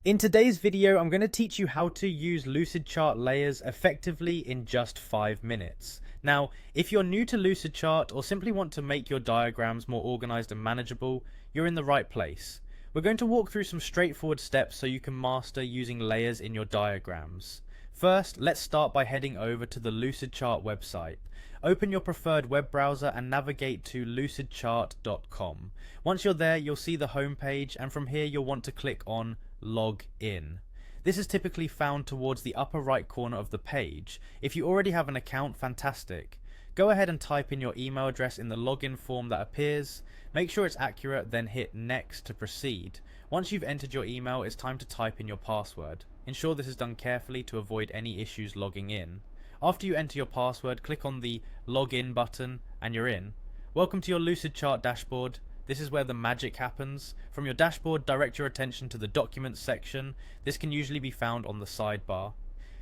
In today's video, I'm going to teach you how to use Lucidchart layers effectively in just 5 minutes. Now, if you're new to Lucidchart or simply want to make your diagrams more organized and manageable, you're in the right place. We're going to walk through some straightforward steps so you can master using layers in your diagrams. First, let's start by heading over to the Lucidchart website. Open your preferred web browser and navigate to lucidchart.com. Once you're there, you'll see the home page, and from here you'll want to click on Log In. This is typically found towards the upper right corner of the page. If you already have an account, fantastic. Go ahead and type in your email address in the login form that appears. Make sure it's accurate, then hit Next to proceed. Once you've entered your email, it's time to type in your password. Ensure this is done carefully to avoid any issues logging in. After you enter your password, click on the Login button and you're in. Welcome to your Lucidchart dashboard. This is where the magic happens. From your dashboard, direct your attention to the Documents section. This can usually be found on the sidebar.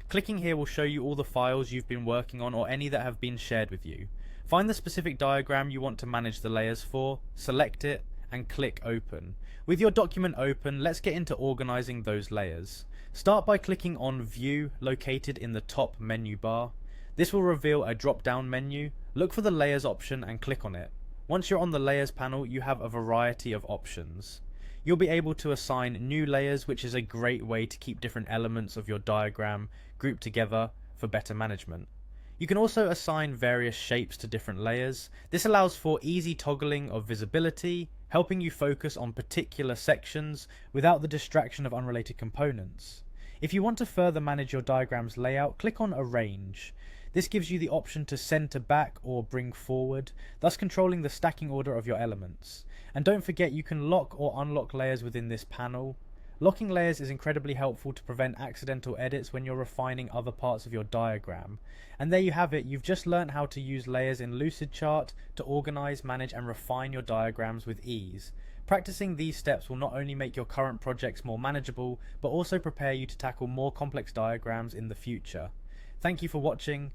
Clicking here will show you all the files you've been working on or any that have been shared with you. Find the specific diagram you want to manage the layers for, select it, and click Open. With your document open, let's get into organizing those layers. Start by clicking on View, located in the top menu bar. This will reveal a drop-down menu. Look for the Layers option and click on it. Once you're on the Layers panel, you have a variety of options. You'll be able to assign new layers, which is a great way to keep different elements of your diagram grouped together for better management. You can also assign various shapes to different layers. This allows for easy toggling of visibility, helping you focus on particular sections without the distraction of unrelated components. If you want to further manage your diagram's layout, click on Arrange. This gives you the option to center back or bring forward, thus controlling the stacking order of your elements. And don't forget, you can lock or unlock layers within this panel. Locking layers is incredibly helpful to prevent accidental edits when you're refining other parts of your diagram. And there you have it, you've just learned how to use layers in Lucidchart to organize, manage and refine your diagrams with ease. Practicing these steps will not only make your current projects more manageable, but also prepare you to tackle more complex diagrams in the future. Thank you for watching.